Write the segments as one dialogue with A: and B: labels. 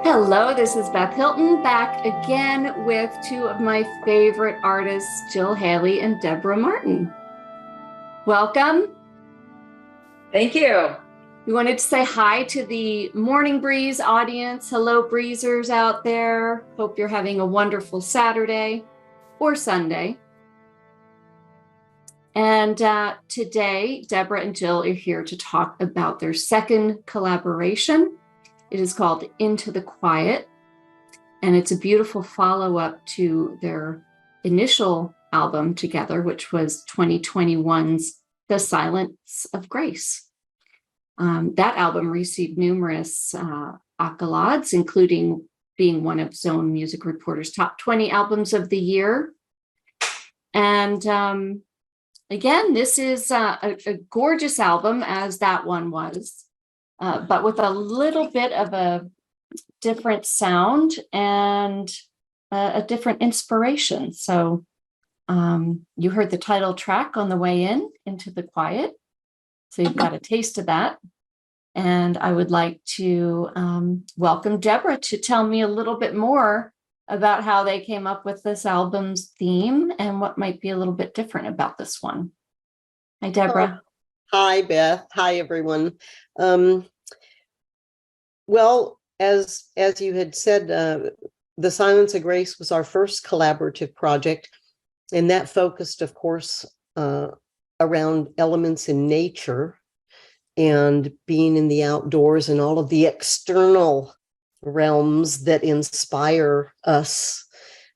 A: Hello, this is Beth Hilton back again with two of my favorite artists, Jill Haley and Deborah Martin. Welcome.
B: Thank you.
A: We wanted to say hi to the Morning Breeze audience. Hello, breezers out there. Hope you're having a wonderful Saturday or Sunday. And today, Deborah and Jill are here to talk about their second collaboration. It is called Into the Quiet, and it's a beautiful follow-up to their initial album together, which was 2021's The Silence of Grace. That album received numerous accolades, including being one of Zone Music Reporter's top 20 albums of the year. And again, this is a gorgeous album, as that one was. But with a little bit of a different sound and a different inspiration. So you heard the title track on the way Into the Quiet. So you've got a taste of that. And I would like to welcome Deborah to tell me a little bit more about how they came up with this album's theme and what might be a little bit different about this one. Hi, Deborah.
C: Hi, Beth. Hi, everyone. Well, as you had said, The Silence of Grace was our first collaborative project, and that focused, of course, around elements in nature and being in the outdoors and all of the external realms that inspire us.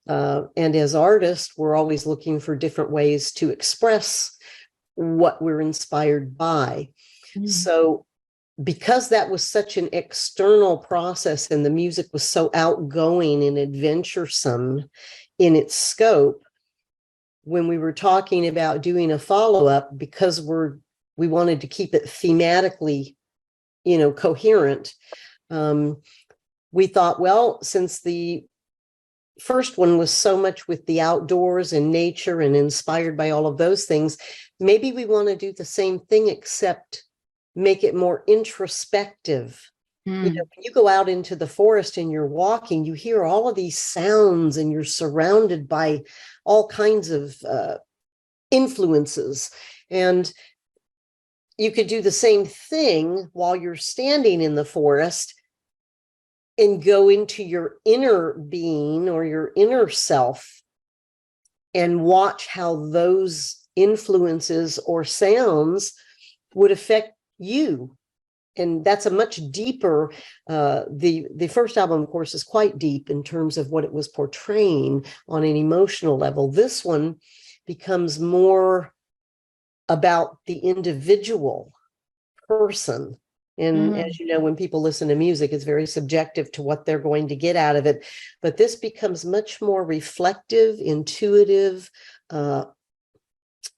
C: And as artists, we're always looking for different ways to express what we're inspired by. So because that was such an external process and the music was so outgoing and adventuresome in its scope, when we were talking about doing a follow-up, because we wanted to keep it thematically, coherent, we thought, well, since the first one was so much with the outdoors and nature and inspired by all of those things, maybe we want to do the same thing, except make it more introspective. When you go out into the forest and you're walking, you hear all of these sounds and you're surrounded by all kinds of influences. And you could do the same thing while you're standing in the forest and go into your inner being or your inner self and watch how those influences or sounds would affect you. And that's a much deeper, the first album, of course, is quite deep in terms of what it was portraying on an emotional level. This one becomes more about the individual person. And as you know, when people listen to music, it's very subjective to what they're going to get out of it. But this becomes much more reflective, intuitive,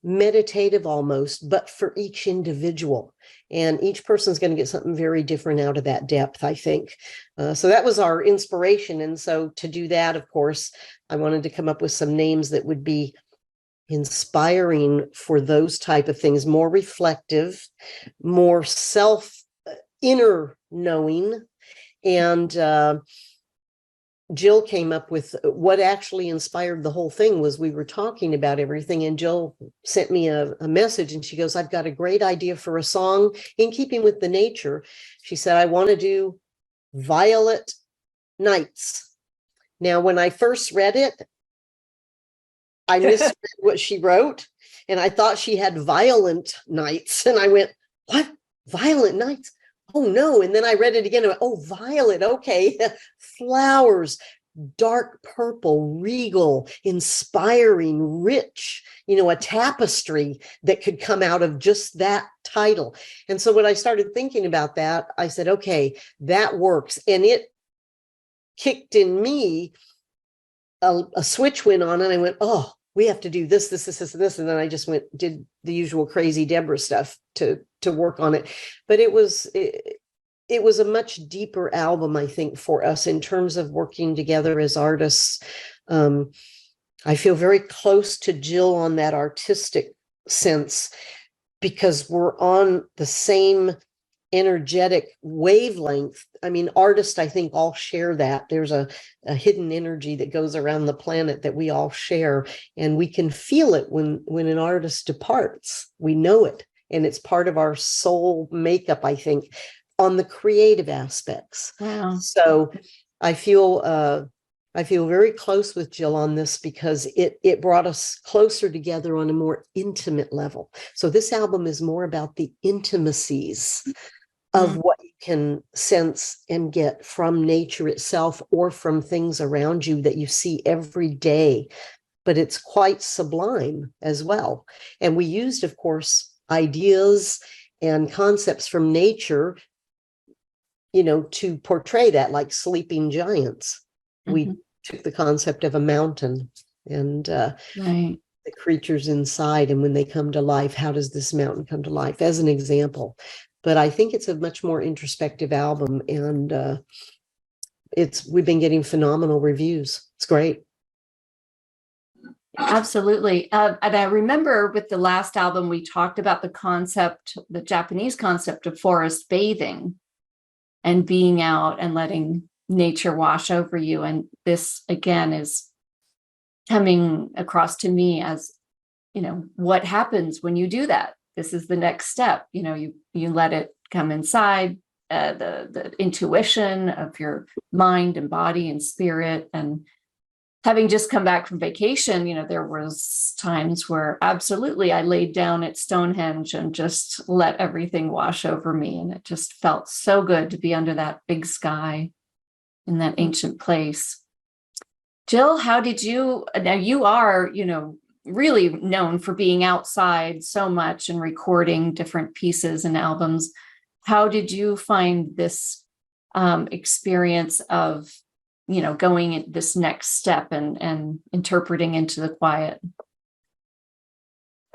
C: meditative almost, but for each individual. And each person's going to get something very different out of that depth, I think. So that was our inspiration. And so to do that, of course, I wanted to come up with some names that would be inspiring for those type of things, more reflective, more inner knowing. And Jill came up with what actually inspired the whole thing. Was we were talking about everything, and Jill sent me a message, and she goes, I've got a great idea for a song in keeping with the nature. She said, I want to do Violet Nights. Now, when I first read it, I misread what she wrote, and I thought she had violent nights. And I went, what? Violent nights? Oh, no. And then I read it again. And went, oh, violet. Okay. Flowers, dark purple, regal, inspiring, rich, a tapestry that could come out of just that title. And so when I started thinking about that, I said, okay, that works. And it kicked in me, a switch went on, and I went, oh, we have to do this. And then I just did the usual crazy Deborah stuff to work on it. But it was a much deeper album, I think, for us in terms of working together as artists. I feel very close to Jill on that artistic sense, because we're on the same energetic wavelength. I mean, artists, I think, all share that. There's a hidden energy that goes around the planet that we all share, and we can feel it when an artist departs. We know it, and it's part of our soul makeup, I think, on the creative aspects.
A: Wow.
C: So I feel very close with Jill on this because it brought us closer together on a more intimate level. So this album is more about the intimacies of what you can sense and get from nature itself or from things around you that you see every day. But it's quite sublime as well. And we used, of course, ideas and concepts from nature, to portray that, like sleeping giants. We took the concept of a mountain and
A: Right.
C: the creatures inside, and when they come to life, how does this mountain come to life, as an example. But I think it's a much more introspective album, and we've been getting phenomenal reviews. It's great.
A: Absolutely. And I remember with the last album, we talked about the Japanese concept of forest bathing and being out and letting nature wash over you. And this, again, is coming across to me as, what happens when you do that? This is the next step. You let it come inside, the intuition of your mind and body and spirit. And having just come back from vacation, there was times where absolutely I laid down at Stonehenge and just let everything wash over me. And it just felt so good to be under that big sky in that ancient place. Jill, now you are, really known for being outside so much and recording different pieces and albums. How did you find this experience of going at this next step and interpreting into the quiet?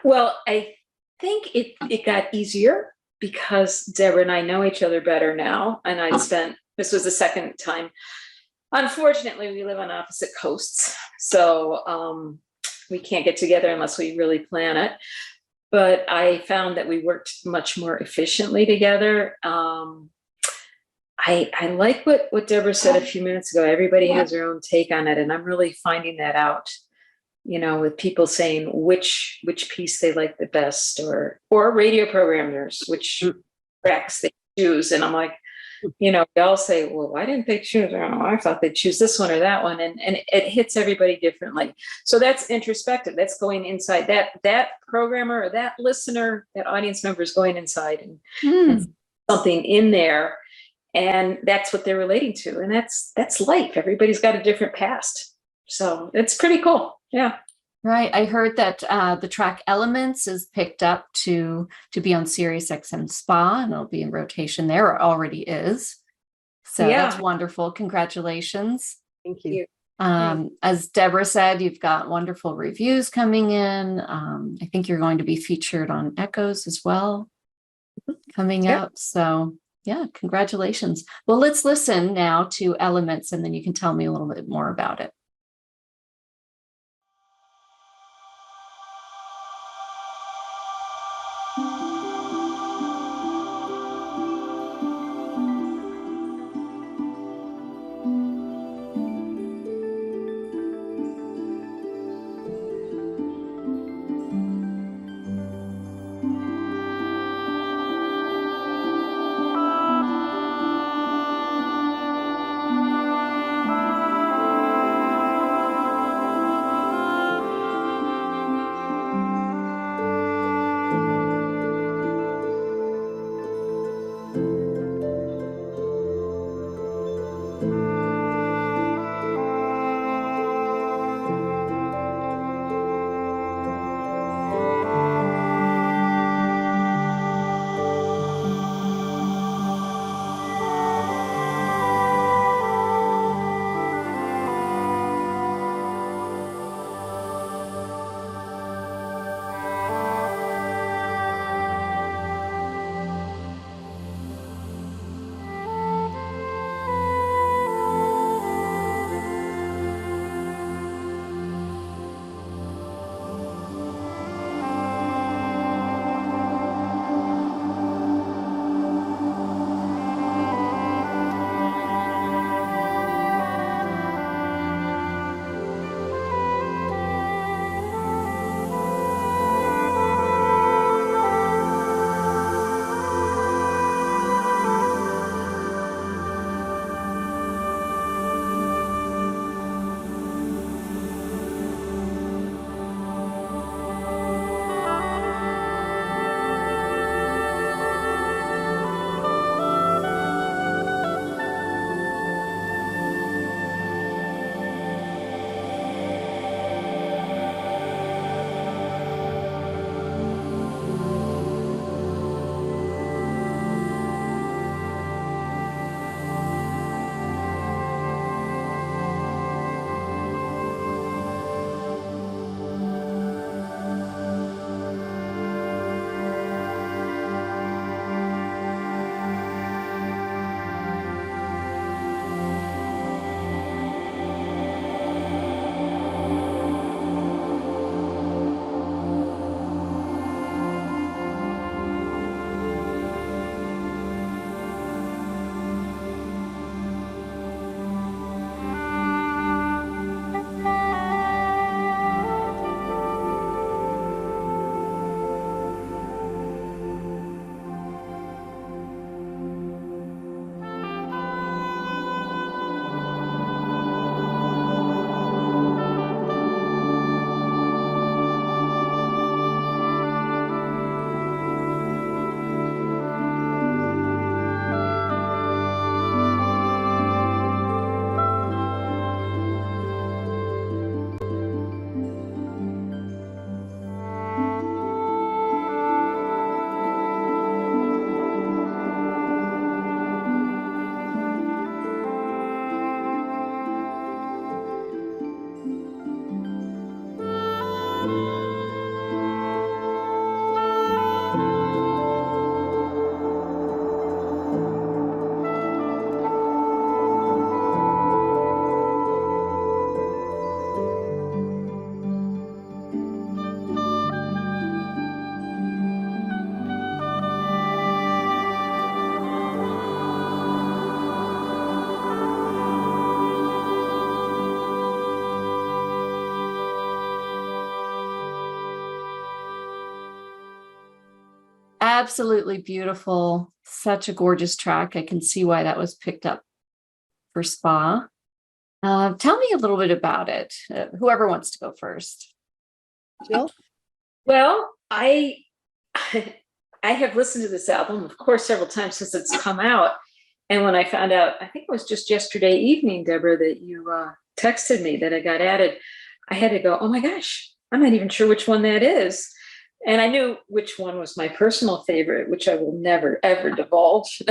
B: Well, I think it got easier because Deborah and I know each other better now. And this was the second time. Unfortunately, we live on opposite coasts. So we can't get together unless we really plan it. But I found that we worked much more efficiently together. I like what Deborah said a few minutes ago. Everybody has their own take on it. And I'm really finding that out, with people saying which piece they like the best, or radio programmers, which tracks they choose. And I'm like, they all say, well, why didn't they choose? I thought they'd choose this one or that one. And it hits everybody differently. So that's introspective. That's going inside. That programmer or that listener, that audience member is going inside and something in there. And that's what they're relating to. And that's life. Everybody's got a different past. So it's pretty cool. Yeah.
A: Right. I heard that the track Elements is picked up to be on Sirius XM Spa, and it'll be in rotation there, or already is. So That's wonderful. Congratulations.
C: Thank you.
A: As Deborah said, you've got wonderful reviews coming in. I think you're going to be featured on Echoes as well coming up. So yeah, congratulations. Well, let's listen now to Elements, and then you can tell me a little bit more about it. absolutely beautiful. Such a gorgeous track. I can see why that was picked up for Spa. Tell me a little bit about it. Whoever wants to go first.
C: Jill?
B: Well, I I have listened to this album, of course, several times since it's come out. And when I found out, I think it was just yesterday evening, Deborah, that you texted me that I got added, I had to go, oh my gosh, I'm not even sure which one that is. And I knew which one was my personal favorite, which I will never, ever divulge.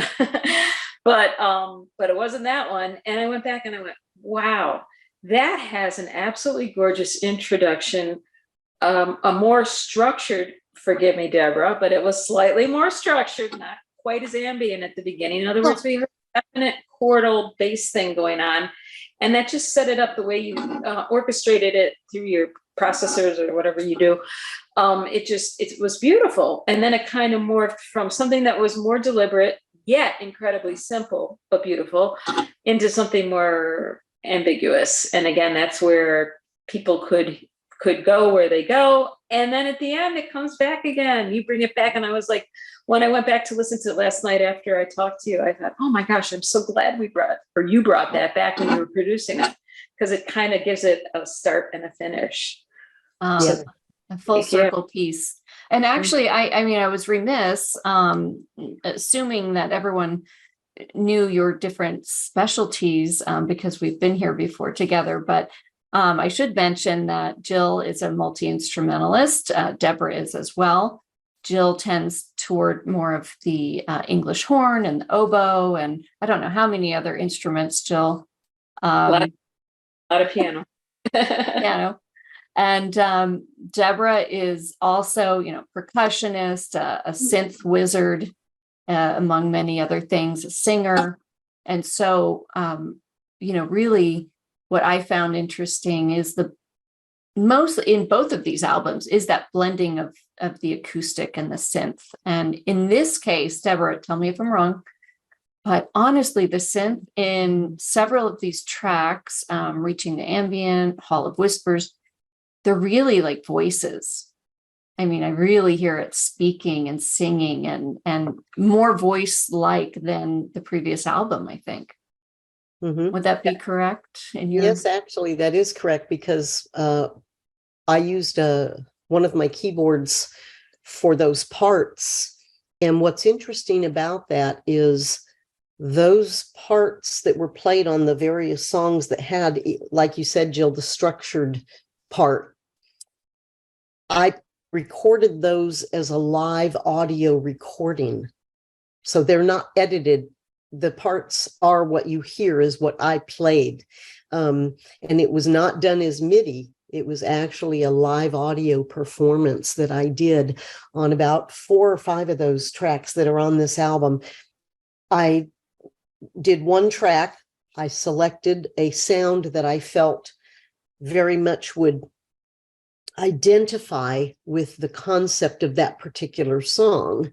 B: But it wasn't that one. And I went back and I went, wow, that has an absolutely gorgeous introduction, a more structured, forgive me, Deborah, but it was slightly more structured, not quite as ambient at the beginning. In other words, we heard a definite chordal bass thing going on. And that just set it up the way you orchestrated it through your processors or whatever you do. It was beautiful. And then it kind of morphed from something that was more deliberate, yet incredibly simple, but beautiful, into something more ambiguous. And again, that's where people could go where they go. And then at the end, it comes back again. You bring it back. And I was like, when I went back to listen to it last night after I talked to you, I thought, oh my gosh, I'm so glad you brought that back when you were producing it, because it kind of gives it a start and a finish.
A: A full circle piece. And actually, I mean, I was remiss, assuming that everyone knew your different specialties, because we've been here before together. But I should mention that Jill is a multi-instrumentalist. Deborah is as well. Jill tends toward more of the English horn and the oboe, and I don't know how many other instruments, Jill.
B: A lot of piano.
A: Piano. And Deborah is also, percussionist, a synth wizard, among many other things, a singer. And so, really what I found interesting is mostly in both of these albums is that blending of the acoustic and the synth. And in this case, Deborah, tell me if I'm wrong, but honestly, the synth in several of these tracks, Reaching the Ambient, Hall of Whispers, they're really like voices. I mean, I really hear it speaking and singing and more voice-like than the previous album, I think. Mm-hmm. Would that be correct?
C: Yes, actually, that is correct, because I used one of my keyboards for those parts. And what's interesting about that is those parts that were played on the various songs that had, like you said, Jill, the structured part, I recorded those as a live audio recording. So they're not edited. The parts are what you hear is what I played. And it was not done as MIDI. It was actually a live audio performance that I did on about 4 or 5 of those tracks that are on this album. I did one track. I selected a sound that I felt very much would identify with the concept of that particular song.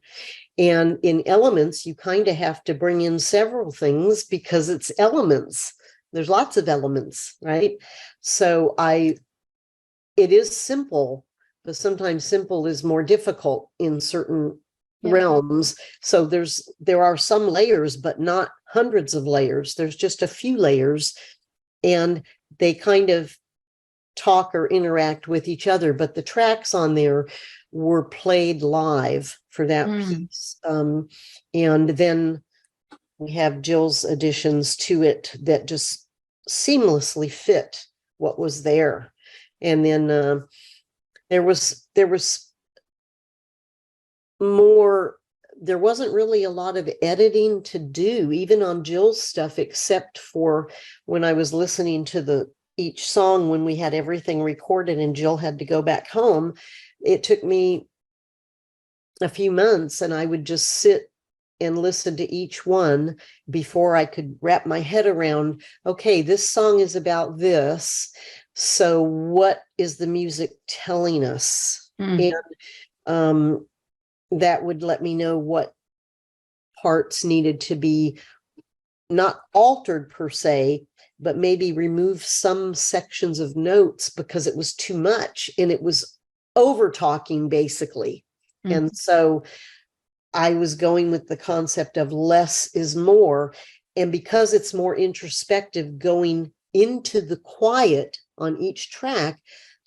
C: And in Elements, you kind of have to bring in several things because it's elements. There's lots of elements, right? So it is simple, but sometimes simple is more difficult in certain realms. So there are some layers, but not hundreds of layers. There's just a few layers, and they kind of talk or interact with each other. But the tracks on there were played live for that piece. And then we have Jill's additions to it that just seamlessly fit what was there. And then there was more, there wasn't really a lot of editing to do, even on Jill's stuff, except for when I was listening to each song when we had everything recorded and Jill had to go back home. It took me a few months, and I would just sit and listen to each one before I could wrap my head around, okay, this song is about this. So what is the music telling us? And that would let me know what parts needed to be not altered per se, but maybe remove some sections of notes because it was too much and it was over talking basically. And so I was going with the concept of less is more. And because it's more introspective going into the quiet on each track,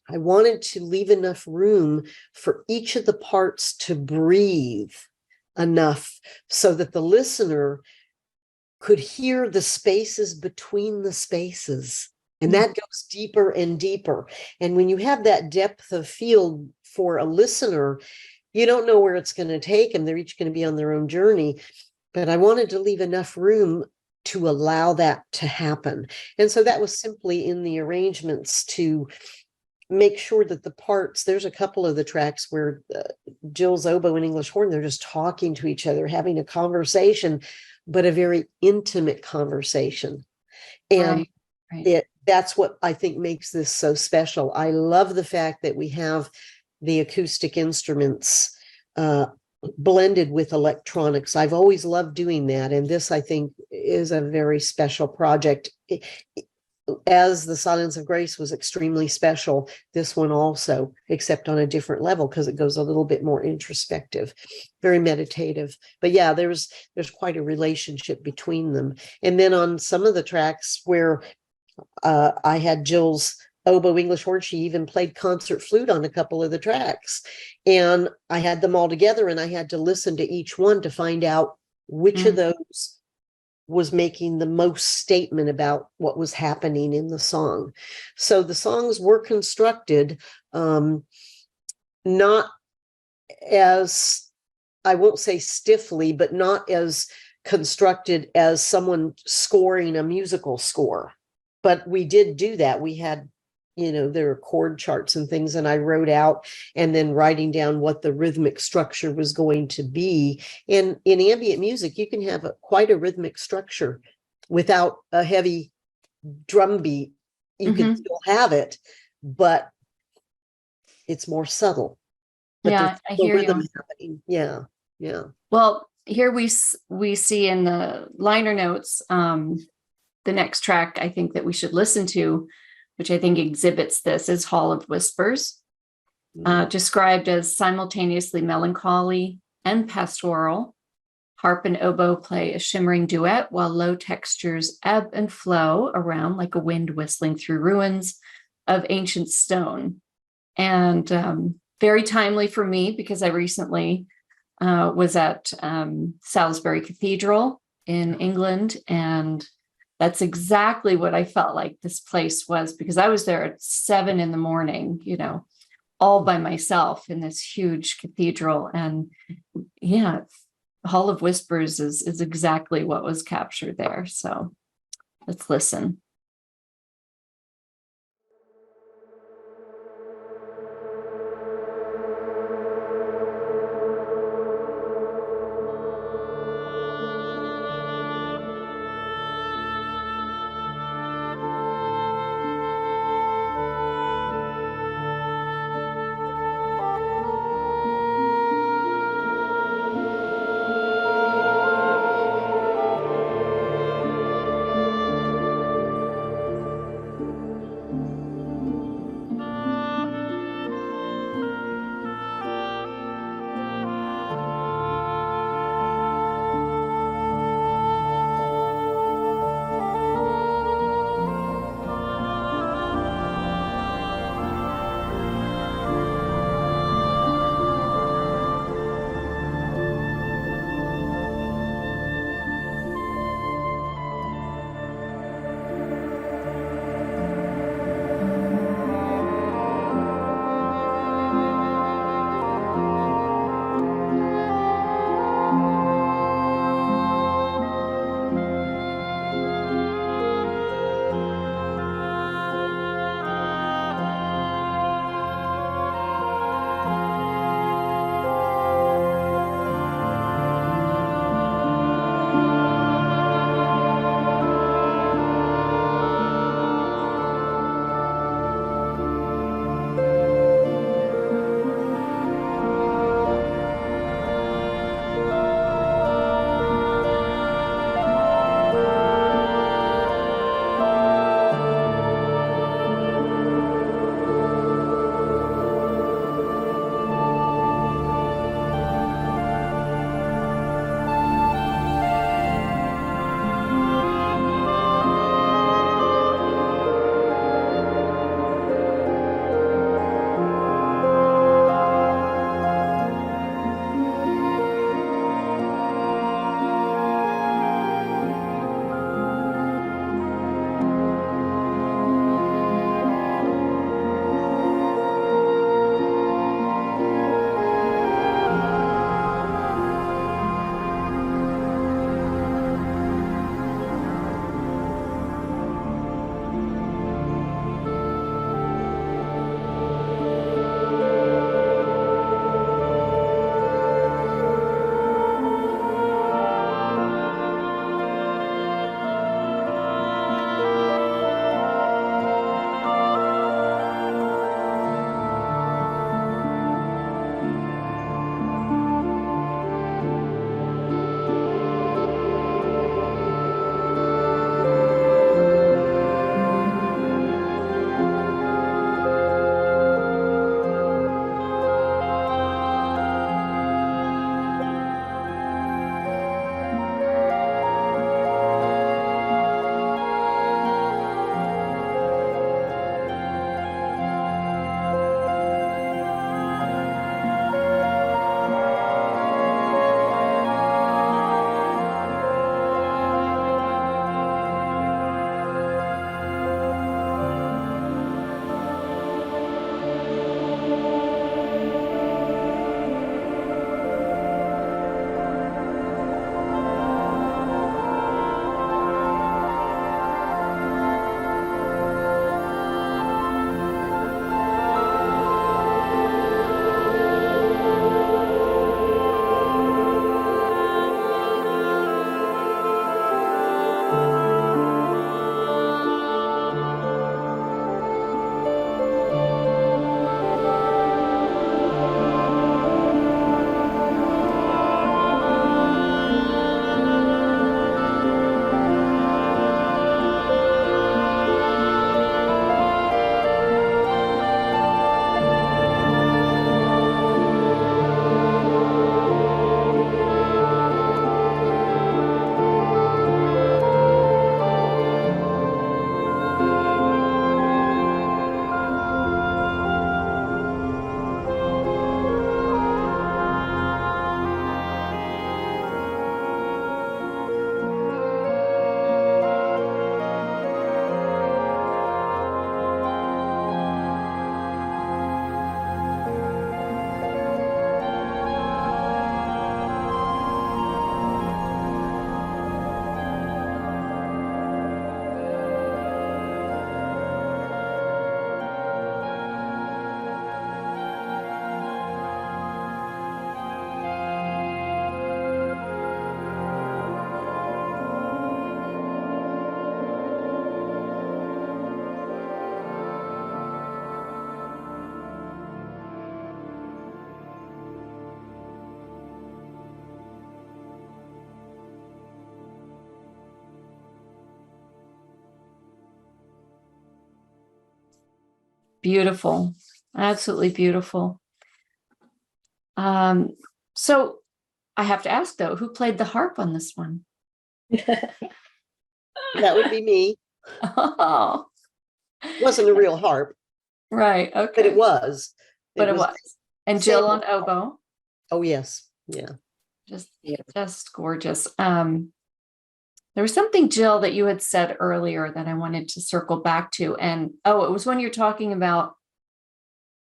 C: I wanted to leave enough room for each of the parts to breathe enough so that the listener could hear the spaces between the spaces. And that goes deeper and deeper. And when you have that depth of field for a listener, you don't know where it's going to take them. They're each going to be on their own journey. But I wanted to leave enough room to allow that to happen. And so that was simply in the arrangements to make sure that the parts, there's a couple of the tracks where Jill's oboe and English horn, they're just talking to each other, having a conversation, but a very intimate conversation. And that's what I think makes this so special. I love the fact that we have the acoustic instruments blended with electronics. I've always loved doing that. And this, I think, is a very special project. As the Silence of Grace was extremely special, this one also, except on a different level because it goes a little bit more introspective, very meditative. But yeah, there's quite a relationship between them. And then on some of the tracks where I had Jill's oboe, English horn, she even played concert flute on a couple of the tracks. And I had them all together and I had to listen to each one to find out which of those was making the most statement about what was happening in the song. So the songs were constructed not as, I won't say stiffly, but not as constructed as someone scoring a musical score. But we did do that. We had, there are chord charts and things, and I wrote out and then writing down what the rhythmic structure was going to be. And in ambient music, you can have quite a rhythmic structure without a heavy drum beat. You can still have it, but it's more subtle. But
A: Yeah, I hear you.
C: Happening. Yeah, yeah.
A: Well, here we see in the liner notes, the next track I think that we should listen to, which I think exhibits this, is Hall of Whispers, described as simultaneously melancholy and pastoral. Harp and oboe play a shimmering duet while low textures ebb and flow around like a wind whistling through ruins of ancient stone. And very timely for me because I recently was at Salisbury Cathedral in England, and that's exactly what I felt like this place was, because I was there at 7 a.m, all by myself in this huge cathedral. And yeah, Hall of Whispers is exactly what was captured there. So let's listen. Beautiful. Absolutely beautiful. So I have to ask though, who played the harp on this one?
C: That would be me.
A: Oh,
C: It wasn't a real harp,
A: right. Okay.
C: but it was.
A: But it was. And Jill on
C: sample.
A: oboe.
C: Oh, yes. Yeah.
A: Just gorgeous. There was something, Jill, that you had said earlier that I wanted to circle back to. And it was when you're talking about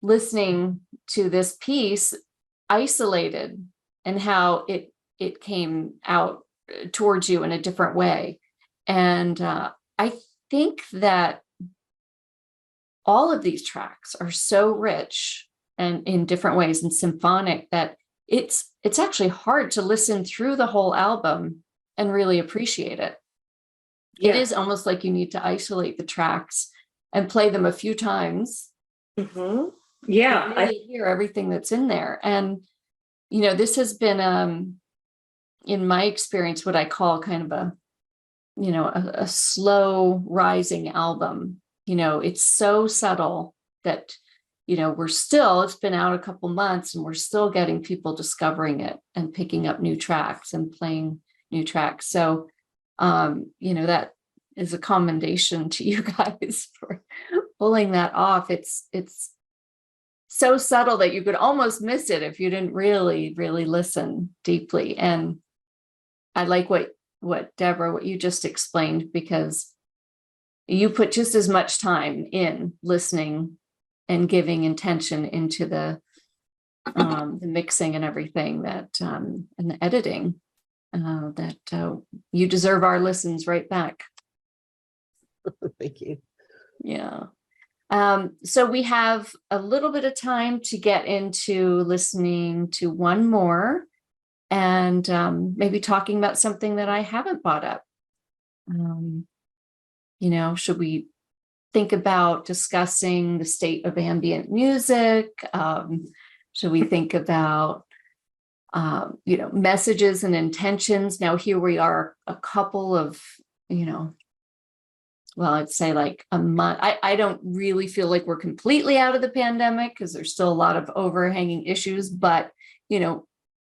A: listening to this piece isolated and how it came out towards you in a different way. And I think that all of these tracks are so rich and in different ways and symphonic that it's actually hard to listen through the whole album and really appreciate it. Yeah. It is almost like you need to isolate the tracks and play them a few times.
B: Mm-hmm. Yeah.
A: To really hear everything that's in there. And, this has been, in my experience, what I call kind of a slow rising album. It's so subtle that, it's been out a couple months and we're still getting people discovering it and picking up new tracks and playing new tracks. So, that is a commendation to you guys for pulling that off. It's so subtle that you could almost miss it if you didn't really, really listen deeply. And I like what Deborah, what you just explained, because you put just as much time in listening and giving intention into the mixing and everything and the editing that you deserve our listens right back.
C: Thank you.
A: Yeah. So we have a little bit of time to get into listening to one more and maybe talking about something that I haven't brought up. Should we think about discussing the state of ambient music? Should we think about, messages and intentions? Now, here we are a couple of, I'd say like a month. I don't really feel like we're completely out of the pandemic because there's still a lot of overhanging issues, but,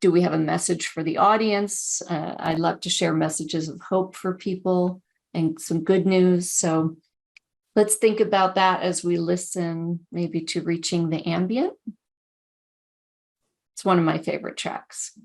A: do we have a message for the audience? I'd love to share messages of hope for people and some good news. So let's think about that as we listen maybe to Reaching the Ambient. It's one of my favorite tracks.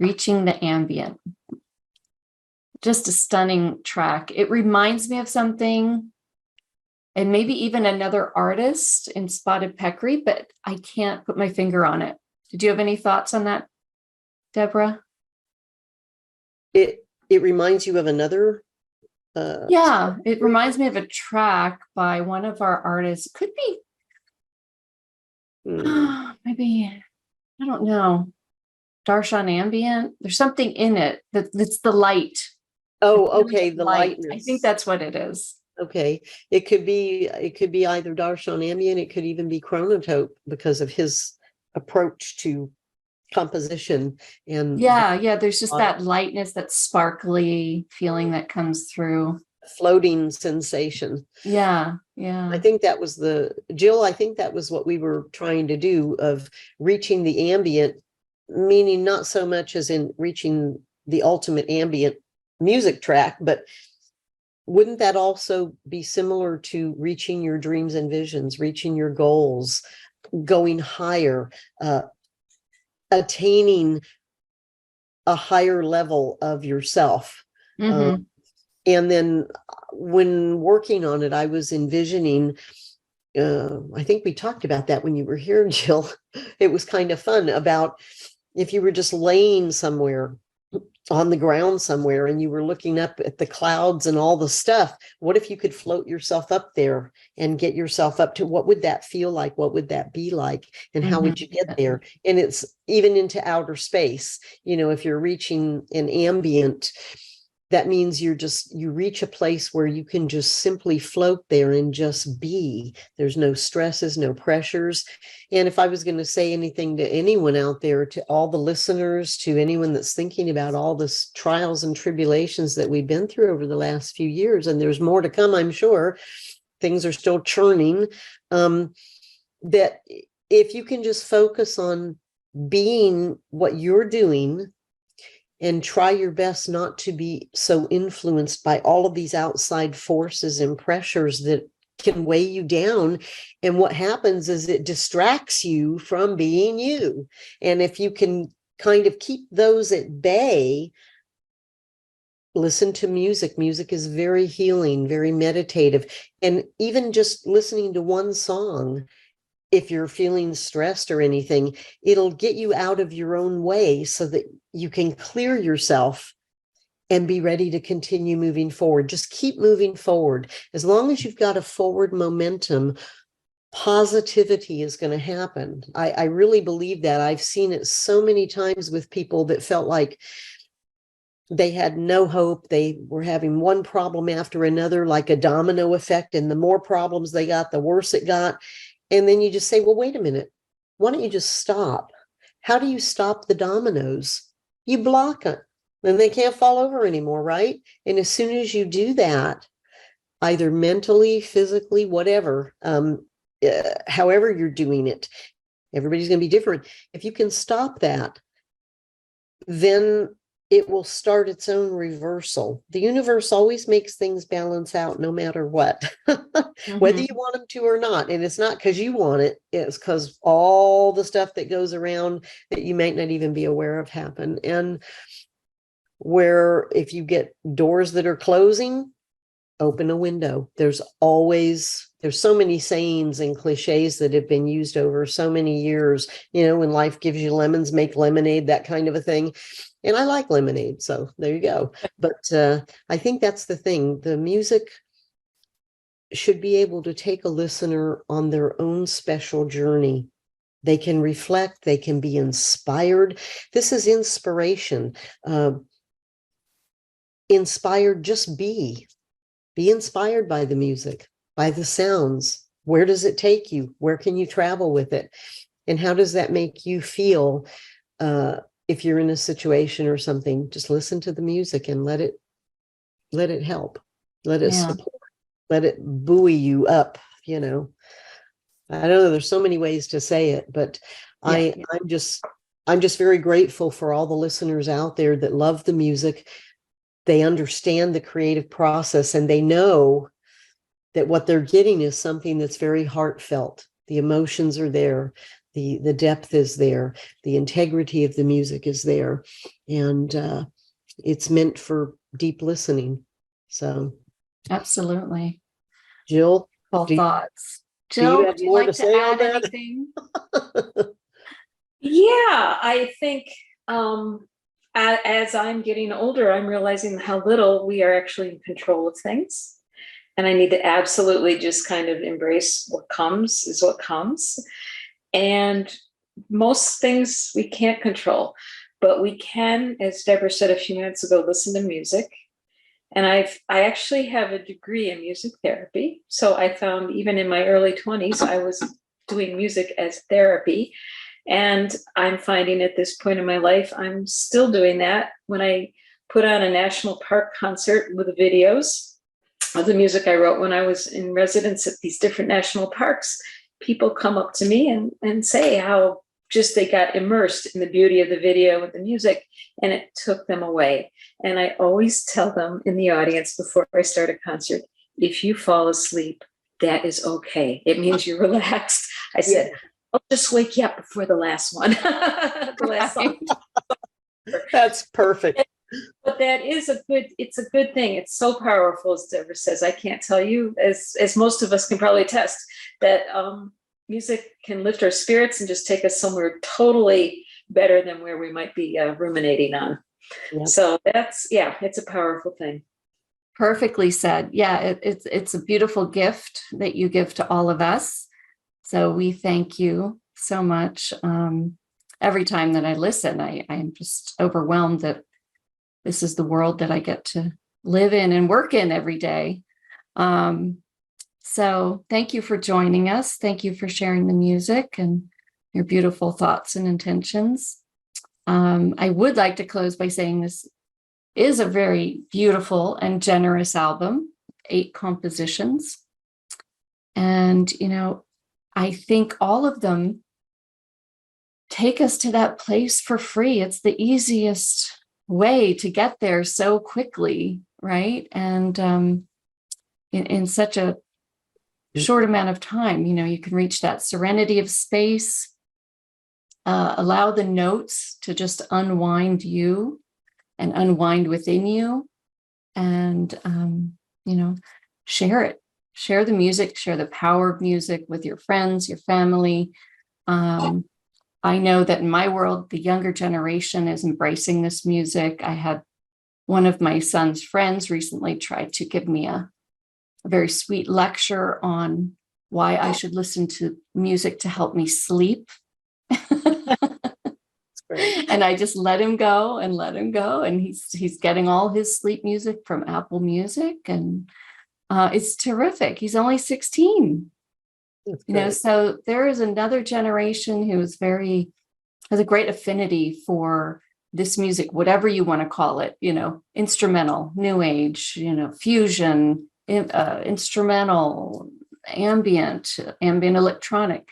A: Reaching the Ambient. Just a stunning track. It reminds me of something, and maybe even another artist in Spotted Peccary, but I can't put my finger on it. Did you have any thoughts on that, Deborah?
C: It reminds you of another.
A: Yeah, it reminds me of a track by one of our artists. Could be maybe, I don't know. Darshan Ambient. There's something in it that's the light.
C: Oh, okay. The
A: light.
C: lightness.
A: I think that's what it is.
C: Okay. It could be either Darshan Ambient. It could even be Chronotope because of his approach to composition. And
A: Yeah. There's just that lightness, that sparkly feeling that comes through.
C: Floating sensation.
A: Yeah.
C: I think that was Jill, I think that was what we were trying to do, of reaching the ambient, meaning not so much as in reaching the ultimate ambient music track, but wouldn't that also be similar to reaching your dreams and visions, reaching your goals, going higher, attaining a higher level of yourself?
A: Mm-hmm.
C: And then when working on it, I was envisioning, I think we talked about that when you were here, Jill. It was kind of fun about if you were just laying somewhere on the ground somewhere and you were looking up at the clouds and all the stuff. What if you could float yourself up there and get yourself up to what would that feel like? What would that be like? And how would you get there? And it's even into outer space. If you're reaching an ambient, that means you reach a place where you can just simply float there and just be. There's no stresses, no pressures. And if I was going to say anything to anyone out there, to all the listeners, to anyone that's thinking about all the trials and tribulations that we've been through over the last few years, and there's more to come, I'm sure, things are still churning, that if you can just focus on being what you're doing, and try your best not to be so influenced by all of these outside forces and pressures that can weigh you down. And what happens is it distracts you from being you. And if you can kind of keep those at bay, listen to music. Music is very healing, very meditative. And even just listening to one song, if you're feeling stressed or anything, it'll get you out of your own way so that you can clear yourself and be ready to continue moving forward. Just keep moving forward. As long as you've got a forward momentum, positivity is going to happen. I really believe that. I've seen it so many times with people that felt like they had no hope. They were having one problem after another, like a domino effect. And the more problems they got, the worse it got. And then you just say, well, wait a minute. Why don't you just stop? How do you stop the dominoes? You block it. Then they can't fall over anymore, right? And as soon as you do that, either mentally, physically, whatever, however you're doing it, everybody's going to be different. If you can stop that, then it will start its own reversal. The universe always makes things balance out no matter what, whether you want them to or not. And it's not because you want it, it's because all the stuff that goes around that you might not even be aware of happen. And where if you get doors that are closing, open a window. There's so many sayings and cliches that have been used over so many years, when life gives you lemons, make lemonade, that kind of a thing. And I like lemonade, so there you go. But I think that's the thing. The music should be able to take a listener on their own special journey. They can reflect, they can be inspired. This is inspiration. Inspired, just be inspired by the music, by the sounds. Where does it take you? Where can you travel with it? And how does that make you feel? If you're in a situation or something, just listen to the music and let it help, let it support, let it buoy you up. I don't know, there's so many ways to say it, but I'm just very grateful for all the listeners out there that love the music. They understand the creative process, and they know that what they're getting is something that's very heartfelt. The emotions are there. the depth is there, the integrity of the music is there, and it's meant for deep listening. So,
A: Absolutely.
C: Jill,
A: Full
C: do,
A: thoughts.
C: do you
A: Jill,
C: have
A: would you
C: more to
A: like to
C: say on
A: add
C: that?
A: anything?
B: Yeah, I think as I'm getting older, I'm realizing how little we are actually in control of things. And I need to absolutely just kind of embrace what comes is what comes. And most things we can't control, but we can, as Deborah said a few minutes ago, listen to music. And I actually have a degree in music therapy. So I found even in my early 20s, I was doing music as therapy. And I'm finding at this point in my life, I'm still doing that. When I put on a national park concert with the videos of the music I wrote when I was in residence at these different national parks, people come up to me and say how just they got immersed in the beauty of the video with the music, and it took them away. And I always tell them in the audience before I start a concert, if you fall asleep, that is okay. It means you're relaxed. I said, I'll just wake you up before the last one. The last song.
C: That's perfect.
B: But that is it's a good thing. It's so powerful, as Deborah says. I can't tell you, as most of us can probably attest, that music can lift our spirits and just take us somewhere totally better than where we might be ruminating on. Yep. So it's a powerful thing.
A: Perfectly said. Yeah, it's a beautiful gift that you give to all of us. So we thank you so much. Every time that I listen, I am just overwhelmed that this is the world that I get to live in and work in every day. So thank you for joining us. Thank you for sharing the music and your beautiful thoughts and intentions. I would like to close by saying this is a very beautiful and generous album, 8 compositions. And, I think all of them take us to that place for free. It's the easiest way to get there so quickly, right? And in such a short amount of time, you can reach that serenity of space, allow the notes to just unwind you and unwind within you, and share it. Share the music, share the power of music with your friends, your family. I know that in my world, the younger generation is embracing this music. I had one of my son's friends recently tried to give me a very sweet lecture on why I should listen to music to help me sleep. And I just let him go. And he's getting all his sleep music from Apple Music. And it's terrific. He's only 16. So there is another generation who has a great affinity for this music, whatever you want to call it, instrumental, new age, fusion, instrumental, ambient electronic.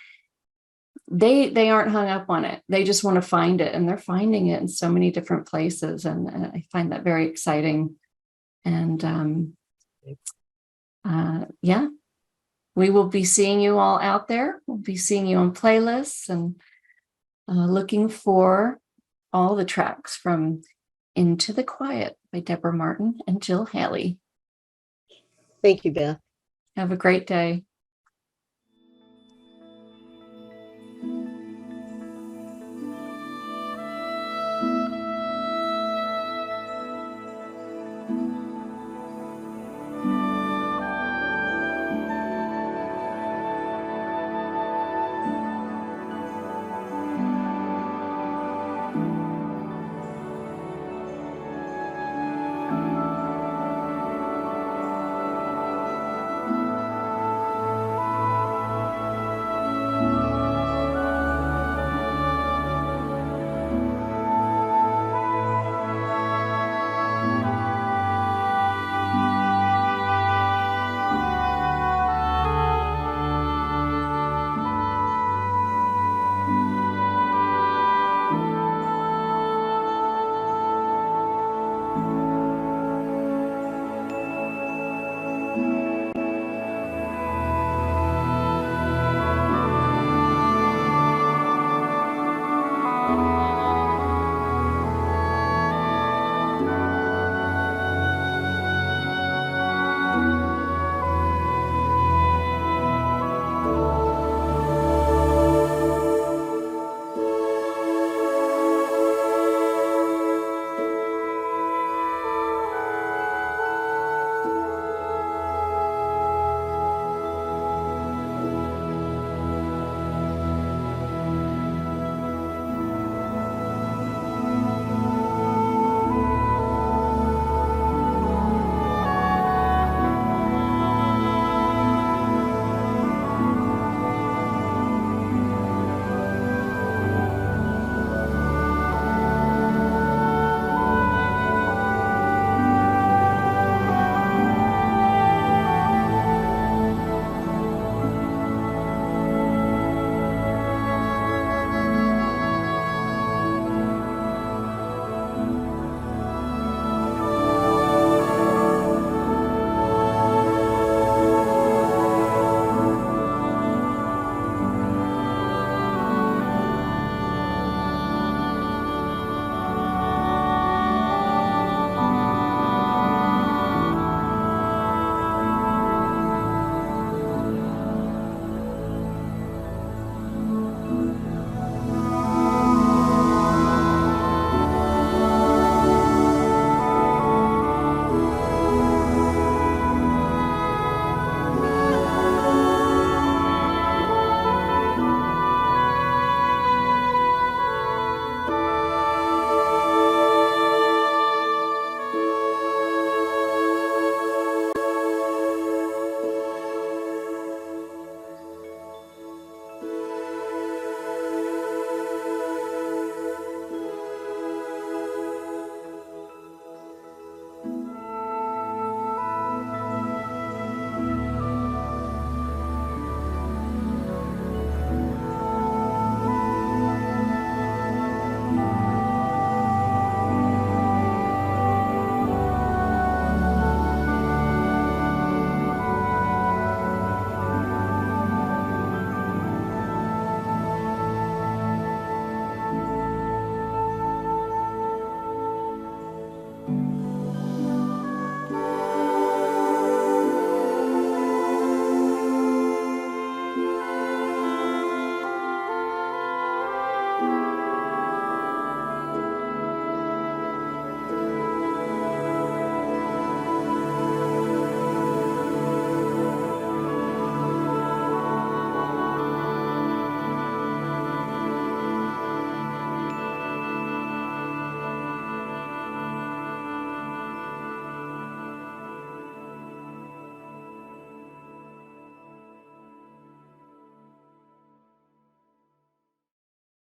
A: They aren't hung up on it. They just want to find it, and they're finding it in so many different places. And I find that very exciting. And we will be seeing you all out there. We'll be seeing you on playlists and looking for all the tracks from Into the Quiet by Deborah Martin and Jill Haley.
C: Thank you, Beth.
A: Have a great day.